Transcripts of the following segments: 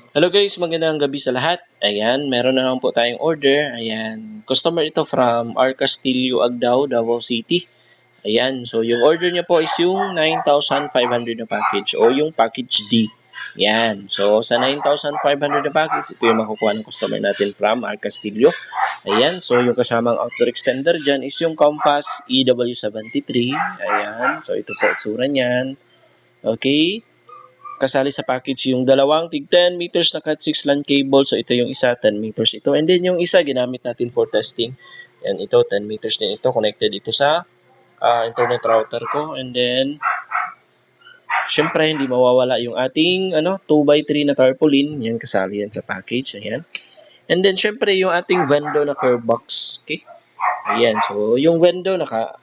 Hello guys, magandang gabi sa lahat. Ayan, meron na naman po tayong order. Ayan, customer ito from R. Castillo, Agdao, Davao City. Ayan, so yung order niya po is yung 9,500 na package o yung package D. Ayan, so sa 9,500 na package, ito yung makukuha ng customer natin from R. Castillo. Ayan, so yung kasamang outdoor extender dyan is yung Compass EW73. Ayan, so ito po itsura niyan. Okay. Kasali sa package yung dalawang tig 10 meters na Cat 6 LAN cable. So ito yung isa, 10 meters ito. And then yung isa ginamit natin for testing. Yan ito, 10 meters din ito. Connected ito sa internet router ko. And then, syempre hindi mawawala yung ating 2x3 na tarpaulin. Yan, kasali yan sa package. Ayan. And then, syempre yung ating Vendo na curve box. Okay. Ayan. So, yung Vendo,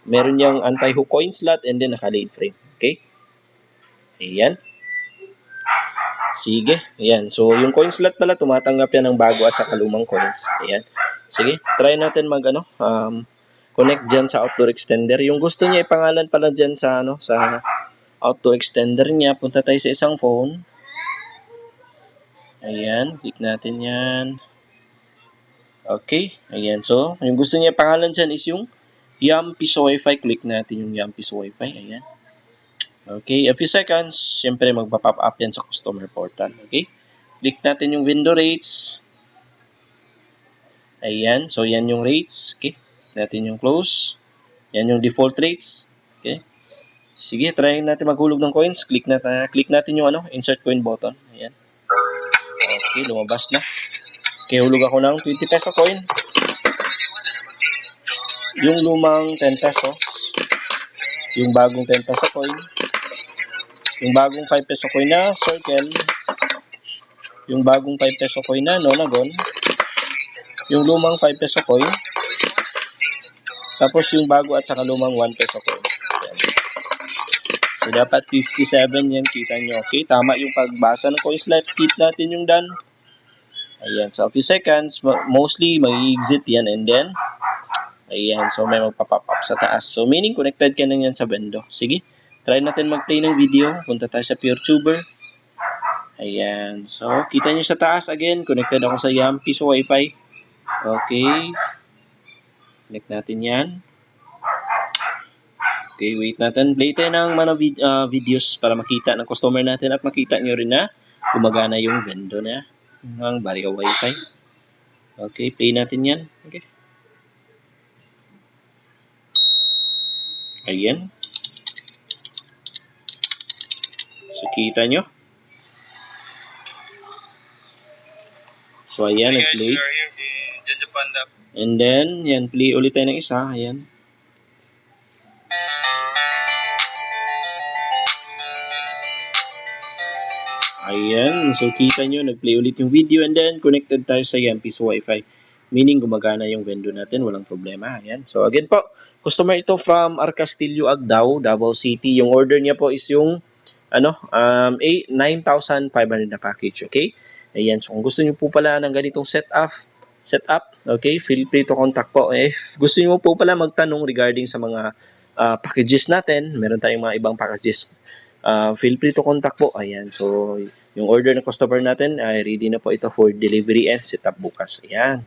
meron yung anti-hook coin slot and then naka-lead frame. Okay. Ayan. Sige, ayan. So, yung coin slot pala, tumatanggap yan ng bago at saka lumang coins. Ayan. Sige, try natin connect dyan sa outdoor extender. Yung gusto niya ipangalan pala dyan sa, sa outdoor extender niya. Punta tayo sa isang phone. Ayan, click natin yan. Okay, ayan. So, yung gusto niya ipangalan dyan is yung Yum Piso Wi-Fi. Click natin yung Yum Piso Wi-Fi. Ayan. Okay, a few seconds, syempre magpa-pop up yan sa customer portal. Okay, click natin yung window rates. Ayan, so yan yung rates. Okay, click natin yung close. Yan yung default rates. Okay, sige, try natin maghulog ng coins. Click natin yung insert coin button. Ayan. Okay, lumabas na. Okay, hulog ako ng 20 peso coin. Yung lumang 10 pesos. Yung bagong 10 peso coin. Yung bagong 5 peso coin na circle, yung bagong 5 peso coin na nonagon, yung lumang 5 peso coin, tapos yung bago at saka lumang 1 peso coin. Ayan. So, dapat 57 yan, kita nyo. Okay, tama yung pagbasa ng coin slot. Hit natin yung done. Ayan, so a few seconds, mostly mag-exit yan and then, ayan, so may magpa-pop up sa taas. So, meaning connected ka na yan sa Vendo. Sige. Try natin mag-play ng video. Punta tayo sa PureTuber. Ayan. So, kita nyo sa taas again. Connected ako sa Yum Piso Wi-Fi. Okay. Connect natin yan. Okay, wait natin. Play tayo ng mga videos para makita ng customer natin at makita nyo rin na gumagana yung Vendo na ng Barrio Wi-Fi. Okay, play natin yan. Okay. Ayan. So, kita nyo. So, ayan, nag-play. And then, yan, play ulit tayo ng isa. Ayan. Ayan. So, kita nyo, nag-play ulit yung video and then connected tayo sa Yum Piso Wi-Fi. Meaning, gumagana yung Vendo natin. Walang problema. Ayan. So, again po, customer ito from R. Castillo, Agdao, Davao City. Yung order niya po is yung 9,500 na package. Okay? Ayan. So, kung gusto niyo po pala ng ganitong setup, okay, feel free to contact po. If gusto niyo po pala magtanong regarding sa mga packages natin, meron tayong mga ibang packages. Feel free to contact po. Ayan. So, yung order ng customer natin ay ready na po ito for delivery and setup bukas. Ayan.